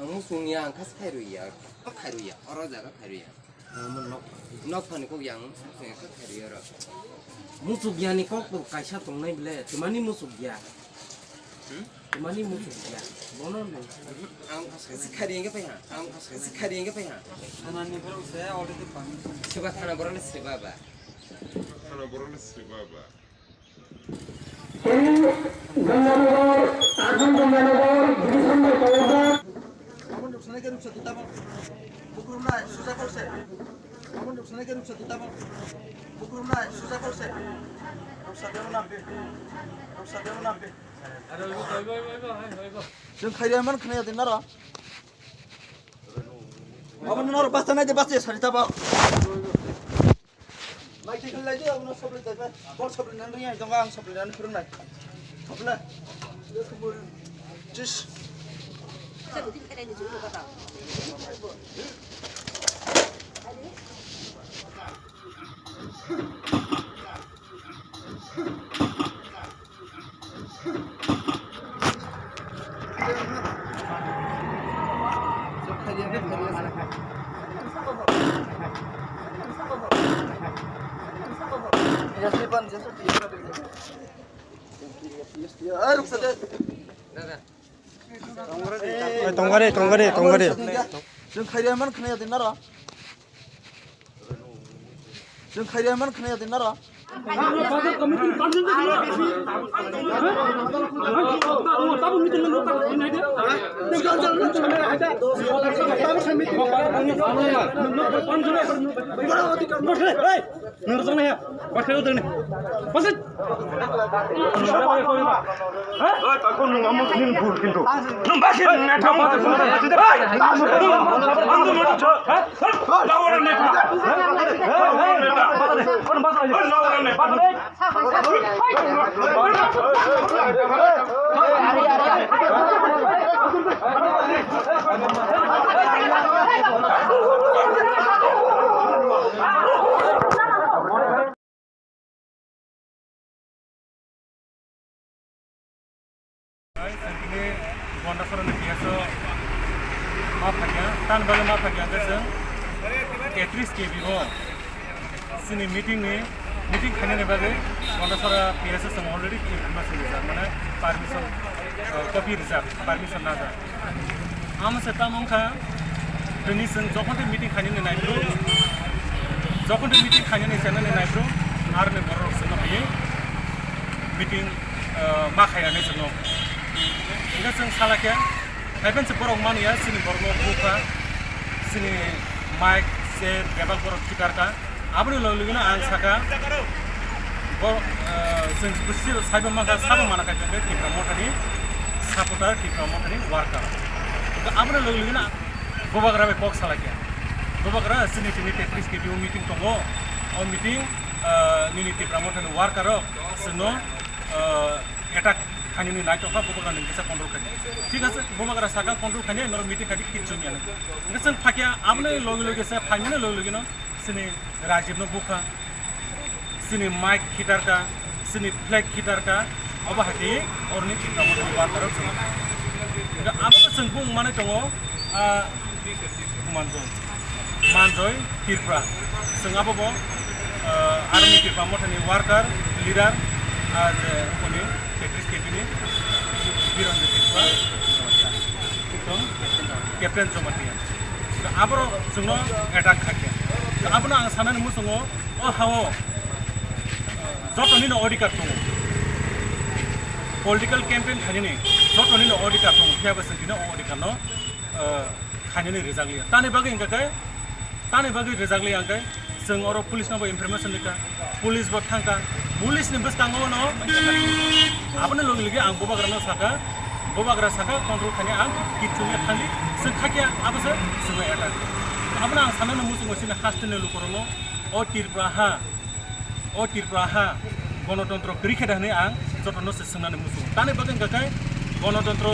musungnya angkas kairuya, kairuya, orang jaga kairuya. Nok pani kok yang musungnya kairuya ro. Musungnya ni kok tuh kaisa tungai bela, temani musungnya. Temani musungnya. Bonon nih. Angkas kairuya apa ya? Angkas kairuya apa ya? Anak ni baru saya order tu pan. Coba kana borang sebaba. Kana borang sebaba. Mai tikal lagi aku nak sabri dah, kau sabri nanti yang jangan sabri nanti kurang nak, apa? Dia kubur, jus. Saya bukan kerana ini juga kata. Tonggare. Jeng khayriaman kena dinara. Jeng khayriaman kena dinara. Tan bagai apa yang terjadi? Ketris KBO. Sini meeting kene ne bagai. Mana sora PSS sem already masih reserve, mana permission copy reserve, permission nada. Am setam angka. Ini sen jokon te meeting kene ne naik bro. Jokon te meeting kene ne channel ne naik bro. Arne baru seno ye. Meeting makaya ne seno. Ini sen salah kya? Even seborong mana ya sini borong buka, sini mic set bebal borong cikar ka, abang lalu lagi na ansaka, bor sen bersih sahaja maka sahaja mana kajian deh di promoter ni, supporter di promoter ni worker. Abang lalu lagi na, bawa kerana box salah kya, bawa kerana sini Tetris ke bio meeting tunggu, meeting ni promoter ni worker ro, seno attack खाने नहीं night of आप बुबा का control करने ठीक है sir बुबा का साका कंट्रोल करने नॉर्मल मीटिंग करके किचन में आने लेकिन फाकिया आपने लोग से फाइनल ना लोग ना सिने राजीव ने बुका सिने माइक हीटर का सिने फ्लैग हीटर का अब हटी और नहीं कितना मोटे बात करो सुनो आप तो संपूर्ण माने चंगो manjoy tirpra sengapa bo army tirpra mothani worker leader আর কোনে Tetris KBini biron tirpra itu captain Jomatian abro sungo attack khake abno ang sanan mu sungo o hawo jotoni no odikar tungo political campaign khani jotoni no odikar tungo fiaba sentino odikar no khani rezagli tane bagi rezagli angkai seng oro police no information nika police bo thangka police ni bus kango no apne log ligi ang bobagra saka control khani ang kichunya khani seng khakya abase sumai ata apna ang sanana musu mosina hastene lukorono o tirpraha গণতন্ত্র পরীক্ষা দানে আং যতন সেসনানে মুসু তানে বাগেন গাকাই গণতন্ত্র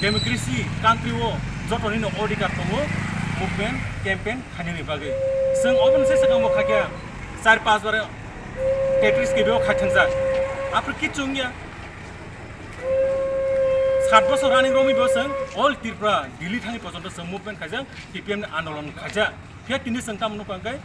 democracy country ও যতনিनो অধিকার দङ movement campaign খাनिनि बागै जों अबन से सगाम खाकिया 4-5 बार टेट्रिस के बेव खाथंजा आफर कि चुंगिया 7 বছর রানিং রমি বসং অল ত্রিপুরা দিল্লি থানি পর্যন্ত সং মুভমেন্ট খাইজাं টিপিএম আন্দোलन খাইजा ফে তিনি সং তাম নুপাंगाय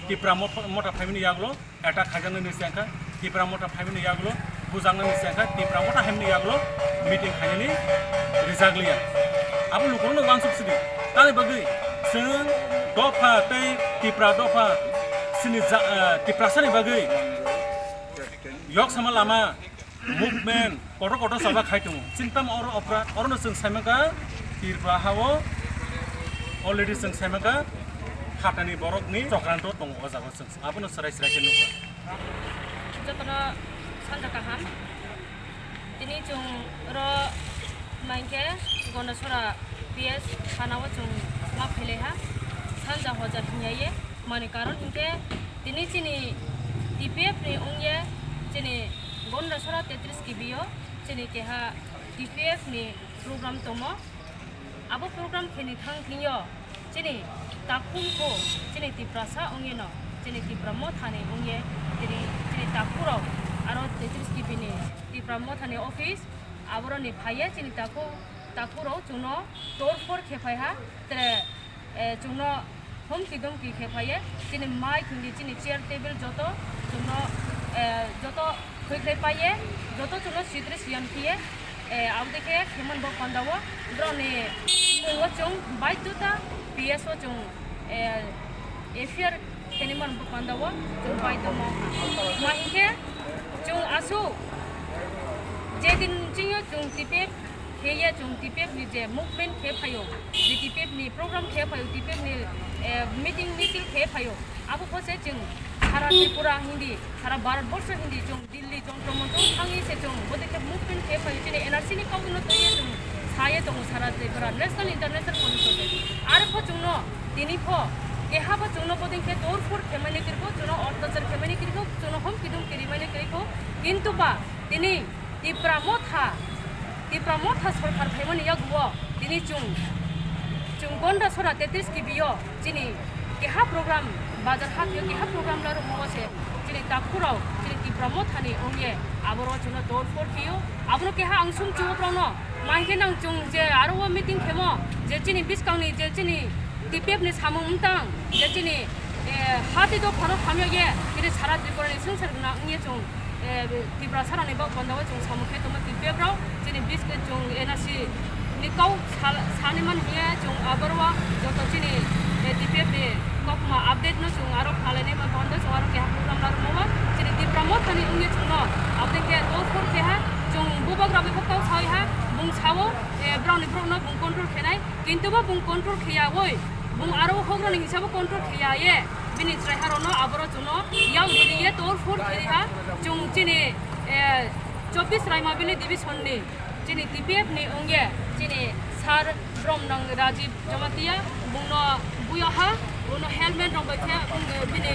ত্রিপুরা মটা ফাইমিনি यागलो एटा खाइजांनो निसांखा ত্রিপুরা মটা फाइमिनि यागलो बुजांनो निसांखा ত্রিপুরা मटा हाइमिनि यागलो मीटिंग खाइनि रिजागलिया आबो लुकनो गां सबसिडी ताने बगै सं दफा तै त्रिपुरा दफा सिनि त्रिपुरा सानि बगै yok sama lama movement kotor sama khaitung cinta ma oro opera oro sing samaka tirpa hawo already sing samaka khatani borok ni chokranto tong o jago sing apuno sarai ke nuka jotona sanja kaham tini chung ro mainke gondasora ps khanawo chung ma phele ha sanja hoja hinyaye mane karon inke tini chini dpf ni ongye chini gondasora 33 ki bio chini keha dpf ni program tomo abo program kheni thang thingyo chini takum ko chini tiprasa ongye no chini tipramo thane ongye chini takuro aro 33 ki bini tipramo thane office aboro ni phaiye chini takuro chuno torfor khefai ha tre chuno hom kidom ki khefaiye chini mai khindi chini chair table joto chuno joto khoi paiye joto chuno sidre siam kiye abdeke heman bo pandawo drone mo chung baituta pso chung efier keniman bo pandawo chung baitu mo maike chung asu jedin chingyo chung tipe heya chung tipe ni je movement ke phayo tipe ni program ke phayo tipe ni meeting ke phayo abu phose chung सारा त्रिपुरा हिंदी सारा भारत वर्ष हिंदी जो दिल्ली जो Toronto थांगी से जो बोले के movement के फाइल चले एनआरसी ने काउ न तो ये जो साये तो सारा त्रिपुरा नेशनल इंटरनेशनल पुलिस होते आर फो जुनो दिनी फो एहा फो जुनो बोले के तोर फोर खेमने किरको जुनो ऑर्डर खेमने किरको जुनो हम किदुम किरिमने किरको किंतु बा दिनी त्रिपुरा मोथा सरकार खेमने यगवो दिनी जुं गोंडा सोरा 33 की बियो जिनी एहा प्रोग्राम बाजार हाथियो के हा प्रोग्राम लारो मोसे जिने ताकुराव जिने तिप्रामो थाने ओंगे आबरो जुनो तोर फोर कियो आबरो के हा आंसुम चुब्रानो माइके नां जुं जे आरो मीटिंग खेमो जे जिनि बिस्कांनि जे जिनि तिपेबनि सामुमतां जे जिनि हाति दो फानो फामियो ये जिने सारा त्रिपुरानि संसारना इंगे जुं तिप्रा सारानि बा बन्दाव जुं सामुखे तम तिपेब्राव जिनि बिस्के जुं एनआरसी निकाउ सानिमान हिया जुं आबरवा जतो जिनि तिपेबनि kokma update no chung aro khalene ma bondo sawaro ke program lar mowa chini tipramo thani unge chungno update ke do for ke ha chung bubak rabi bokau sai ha bung chawo brown no bung control khenai kintu ba bung control khiya oi bung aro hogro ni hisabo control khiya ye bini trai haro no aboro chuno yaw diri ye tor for khiri ha chung chini 24 raima bini division ni chini tpf ni unge chini sar brom nang rajiv jamatia bungno buya ha uno helmet no bache bine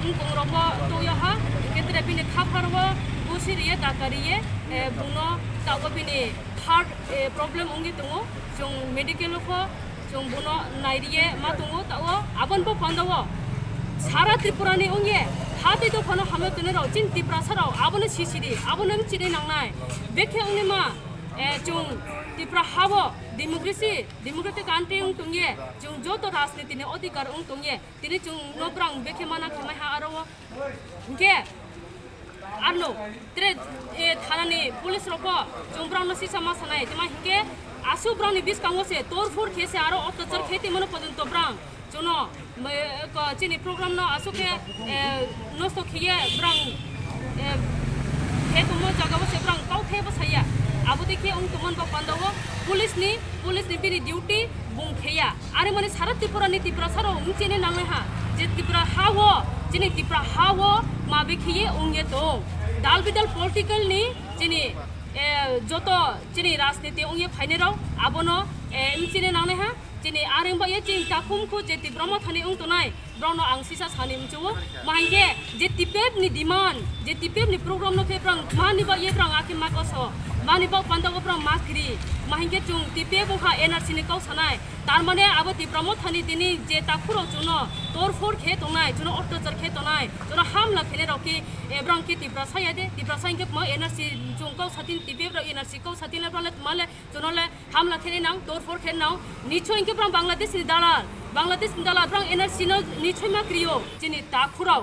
unko robo to ya ha ketre bine khaparwa busiriye takariye buno tawo bine heart problem ongi tungo jong medical ko jong buno nairiye ma tungo tawo abon bo pandawo sara tripura ni ongi hati to phano hame tune ro chin tripura sara abon sisiri abon chine nangnai bekhe ongi ma jong tripura hawo democratic country ung tungye jung joto राजनीति ने अधिकार ung tungye tini jung nobrang beke mana khemai ha aro ke arno tre thanani police roko jung brang no sisa ma sanai tima hike asu brang ni bis kango se tor for khese aro otachar khete mano pojonto brang jono ko chini program no asu ke no so khiye brang he tumo jagawo se brang kau the basaya abu देखिए उन तुमन को पंदो police नि बिनि duty बुंग खेया आरे माने सारा त्रिपुरा सारो उंचेने नांगे हा जे त्रिपुरा हावो जिनि त्रिपुरा हावो माबे खिये उंगे तो दाल बिदाल पॉलिटिकल नि जिनि जोतो जिनि राजनीति उंगे फाइनेरो आबोनो उंचेने नांगे हा जिनि आरे बा ये चिन ताकुम को जे त्रिपुरा थाने उंग तनाय ब्राउनो आंसिसा सानि मचो माइगे जे तिपेब नि डिमांड जे तिपेब नि प्रोग्राम नो फेब्रां मानि बा ये ब्रां आके माकोसो bani bau pandaw prang makri mahingke chung tipe bukha NRC ni kau sanai tarmane abo tipramo thani dini je takuro chuno tor for khe tongnai chuno ottojar khe tongnai chuno hamla khele roki ebrang ki tipra sayade tipra saingke ma NRC chung kau satin tipe bra NRC kau satin la male chuno le hamla khele nang tor for khe nang nicho inke prang Bangladesh ni dalal prang NRC no nicho ma kriyo jini takuro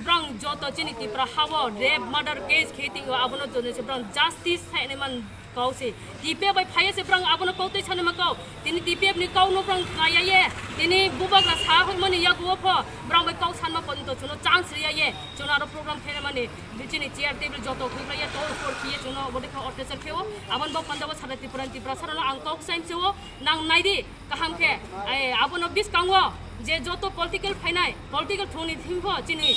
brang joto jini tipra hawo rape murder case kheti abono jone se brang justice saine man kau se tipe bai phaya se brang abono kau te chane ma kau tini tipe ni kau no brang kaya ye tini bubak la sa hoi mani ya go pho brang bai kau san ma pon to chuno chance ya ye chuno aro program khene mani jini chair table joto khoi ya to for khiye chuno bodi kha orchestra kheo abon ba pandawa sara tipra sara no ang kau saim se wo nang naidi kaham khe abono bis kangwo जे जो तो political फाइनाइ political थोनी थिंफो चिनी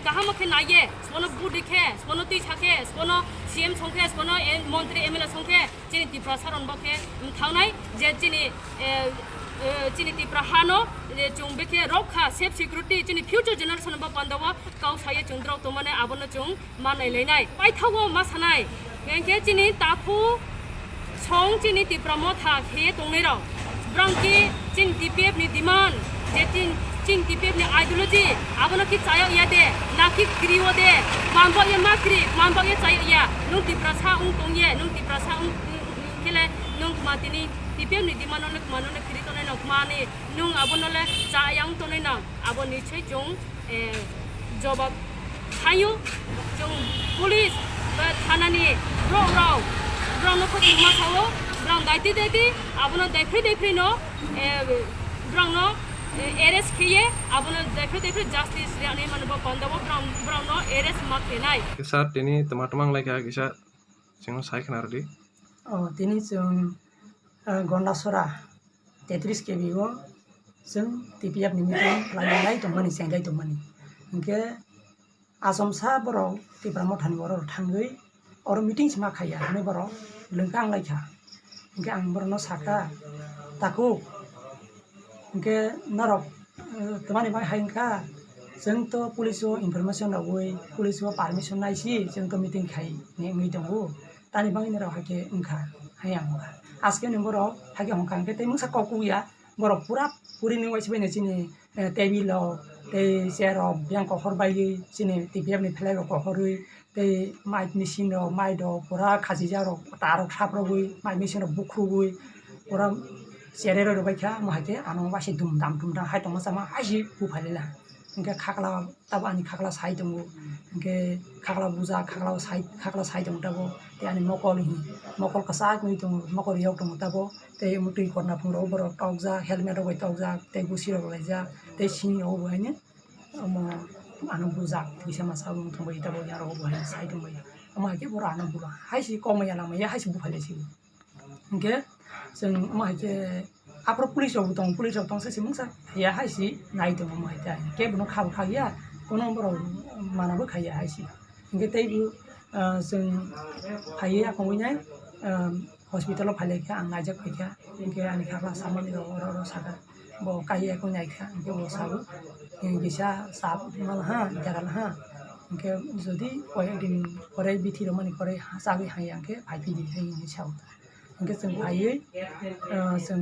कहां मखे नाये सोनो बुडिखे सोनो ती छाके सोनो CM संखे सोनो मंत्री MLA संखे चिनी तिप्रा सारन बखे थावनाय जे चिनी तिप्रा हानो जों बेखे रखा सेफ सिक्युरिटी चिनी फ्यूचर जनरेशन बा पांदावा काउ साये चंद्र तो माने आबनो जों मानाय लेनाय पाइथावो मा सानाय गेंके चिनी ताफु सं चिनी तिप्रा मथा खे तंगनेरो ब्रांकी चिन टीपीएफ नि डिमांड जे चिन टीपीएफ नि आइडियोलॉजी आबनो की चाय या दे नाकी क्रियो दे मांबो ये माक्री मांबो ये चाय या नुं तिप्रासा उं तंगे नुं तिप्रासा उं केले नुं मातिनी टीपीएफ नि डिमांड न मानो न क्रि तने न माने नुं आबनो ले चायांग तने न आबो निछै जों जवाब हायो जों पुलिस बा थानानि ब्राउन को मा खावो ब्राउन दाइती आबनो देखै न ब्राउन एरेस्ट किए आबनो देखै जस्टिस यानी मनबो पंदाबो ब्राउन एरेस्ट माखेनाय kisar tini teman-teman lagi kisar sing sai kenardi tini जों गन्डासरा 33 kb go जों टिपिएफ नि मिटिं लायलाय दंमोन सेंगाय दंमोन इनके आसमसा बर' तिब्राम थानि बर' थांगै और मिटिं समा खाया हने बर' लोंका आं लायखा इनके आं बरनो साका ताकु इनके नरक तमानि बाय हायनका जों तो पुलिसो इनफरमेशन आवै पुलिसो परमिशन नायसि जों तो मिटिं खाय नेङै दंगो तानि बांगिन राव हाके ओंखा हाया ओंखा आजके नंबर हाके ओंखा इनके ते मुसा ककुया बर' पूरा पूरी नि वाइस बायने चिनि टेबिल ते चेयर ब्यांक हरबायै चिनि टिपिएफ नि फ्लेग हरबै ते माइक मेसिन माइद पूरा खाजिजा तार थाप्रबै माइक मेसिन बुख्रुबै पूरा चेरेर रबायखा माहाते आनो बासि दुमदाम हाय तमा सामा हायि बुफालेला इनके खाखला तब आनि खाखला साइ दंगो इनके खाखला बुजा खाखला साइ दंग तबो ते आनि मकल कसा गय दंग मकल याव दंग तबो ते मुटि करना फुंरो बर टकजा हेलमेट रबाय टकजा ते गुसि रबायजा ते सिनि होबायने आनो बुजा तिसा मासा बुं थंबाय तबो यार होबाय साइ दंबाय माहाके बर आनो बुला हायसि कमाया लामाया हायसि बुफालेसि इनके जों माहाके आपरो पुलिसाव दं से मुंसा या हायसि नाय दं माहाते के बनो खाबो खाया कोनो बर मानाबो खाया हायसि इनके तैबो जों हायै आखंबैनाय हस्पिटालाव फायलायखा आं नायजाक फैखा इनके आनि खाखला सामानि र सागा बो काया को नायखा इनके बो साबो गिसा साब मालहा जारालहा इनके जदि दिन करे बिथिर मानि करे साबै हाया इनके फाइफिदि हायनि साव इनके जों हायै जों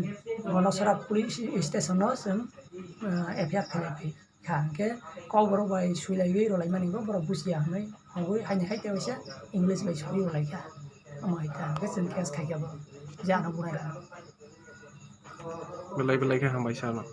गन्डासरा पुलिस स्टेशन जों एफआईआर खालामफै खा इनके कबर बाय सुइलायगै रलायमानिगो बर बुसिया हनै हबै हायनि हायते वैसा इंग्लिश बाय सुइ रलायखा अमायता इनके जों केस खायगाबो जाना बुनायरा belai-belai ke hambai sana